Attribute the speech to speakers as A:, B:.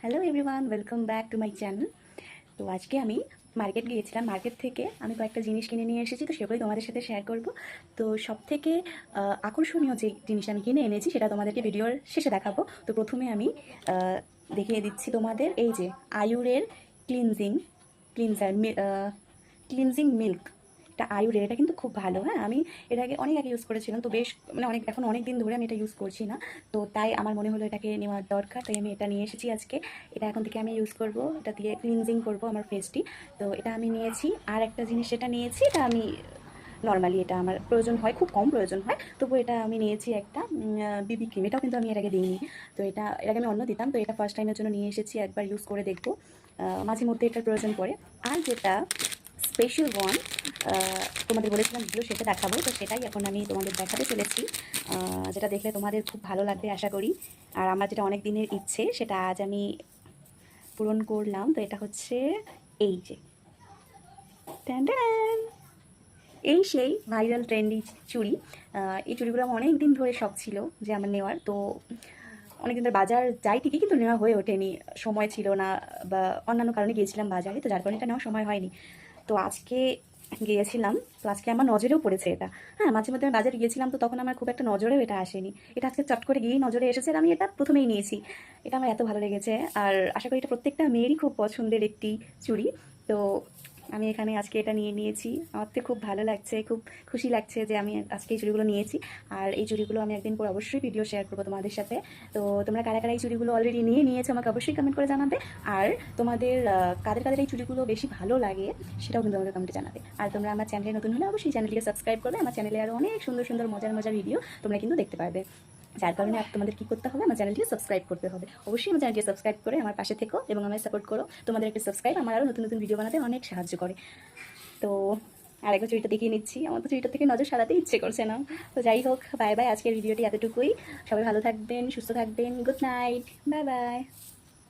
A: Hello everyone, welcome back to my channel. তো আজকে আমি মার্কেট গিয়েছিলাম। মার্কেট থেকে আমি কয়েকটা জিনিস কিনে নিয়ে এসেছি, তো সেগুলোই তোমাদের সাথে শেয়ার করব। তো সবথেকে আকর্ষণীয় যে জিনিসটা আমি কিনে এনেছি সেটা তোমাদেরকে ভিডিওর শেষে দেখাবো। তো প্রথমে আমি আহ, দেখিয়ে দিচ্ছি তোমাদের, এই যে আয়ুরের ক্লিনজিং ক্লিনজার ক্লিনজিং মিল্ক। এটা আয়ুরের, এটা কিন্তু খুব ভালো। হ্যাঁ, আমি এর আগে অনেক আগে ইউজ করেছিলাম, তো বেশ মানে এখন অনেক দিন ধরে আমি এটা ইউজ করছি না। তো তাই আমার মনে হলো এটাকে নেওয়ার দরকার, তাই আমি এটা নিয়ে এসেছি আজকে। এটা এখন থেকে আমি ইউজ করব, এটা দিয়ে ক্লিনজিং করব আমার ফেসটি। তো এটা আমি নিয়েছি। আর একটা জিনিস যেটা নিয়েছি, এটা আমি নর্মালি এটা আমার প্রয়োজন হয়, খুব কম প্রয়োজন হয়, তবু এটা আমি নিয়েছি একটা বিবি ক্রিম। এটাও কিন্তু আমি এর আগে দিইনি। তো এটা এর আগে আমি অন্য দিতাম, তো এটা ফার্স্ট টাইমের জন্য নিয়ে এসেছি, একবার ইউজ করে দেখবো। মাঝে মধ্যে এটার প্রয়োজন পড়ে। আর যেটা স্পেশাল ওয়ান, তোমাদের বলেছিলাম ভিডিও সেটা দেখাবো, তো সেটাই এখন আমি তোমাদের দেখাতে চলেছি। যেটা দেখলে তোমাদের খুব ভালো লাগবে আশা করি। আর আমার যেটা অনেক দিনের ইচ্ছে সেটা আজ আমি পূরণ করলাম। তো এটা হচ্ছে এই যে ট্যান ট্যান, এই সেই ভাইরাল ট্রেন্ডি চুড়ি। এই চুড়িগুলো আমার অনেক দিন ধরে শখ ছিল যে আমার নেওয়ার। তো অনেকদিন ধরে বাজার যাই ঠিকই, কিন্তু নেওয়া হয়ে ওঠেনি, সময় ছিল না বা অন্যান্য কারণে গিয়েছিলাম বাজারে, তো যার কারণে এটা নেওয়ার সময় হয়নি। তো আজকে গিয়েছিলাম, তো আজকে আমার নজরেও পড়েছে এটা। হ্যাঁ, মাঝে মধ্যে আমি বাজারে গিয়েছিলাম, তো তখন আমার খুব একটা নজরেও এটা আসেনি। এটা আজকে চট করে গিয়েই নজরে এসেছে, আর আমি এটা প্রথমেই নিয়েছি। এটা আমার এত ভালো লেগেছে। আর আশা করি এটা প্রত্যেকটা মেয়েরই খুব পছন্দের একটি চুড়ি। তো আমি এখানে আজকে এটা নিয়ে নিয়েছি। আমার তো খুব ভালো লাগছে, খুব খুশি লাগছে যে আমি আজকে এই চুড়িগুলো নিয়েছি। আর এই চুড়িগুলো আমি একদিন পর অবশ্যই ভিডিও শেয়ার করবো তোমাদের সাথে। তো তোমরা কারা কারা এই চুড়িগুলো অলরেডি নিয়ে নিয়েছো আমাকে অবশ্যই কমেন্ট করে জানাবে। আর তোমাদের কাদের কাদের এই চুড়িগুলো বেশি ভালো লাগে সেটাও কিন্তু আমাকে কমেন্টে জানাবে। আর তোমরা আমার চ্যানেলে নতুন হলে অবশ্যই চ্যানেলটিকে সাবস্ক্রাইব করবে। আমার চ্যানেলে আরও অনেক সুন্দর সুন্দর মজার মজার ভিডিও তোমরা কিন্তু দেখতে পারবে। যার কারণে তোমাদের কী করতে হবে, আমার চ্যানেলটিকে সাবস্ক্রাইব করতে হবে। অবশ্যই আমার চ্যানেলটিকে সাবস্ক্রাইব করে আমার পাশে থেকো এবং আমায় সাপোর্ট করো। তোমাদের একটা সাবস্ক্রাইব আমার আরও নতুন নতুন ভিডিও বানাতে অনেক সাহায্য করে। তো আরেকবার চুড়িটা দেখিয়ে নিচ্ছি, আমার তো চুড়িটা থেকে নজর সারাতে ইচ্ছে করছে না। তো যাই হোক, বাই বাই, আজকের ভিডিওটি এতটুকুই। সবাই ভালো থাকবেন, সুস্থ থাকবেন, গুড নাইট, বাই বাই।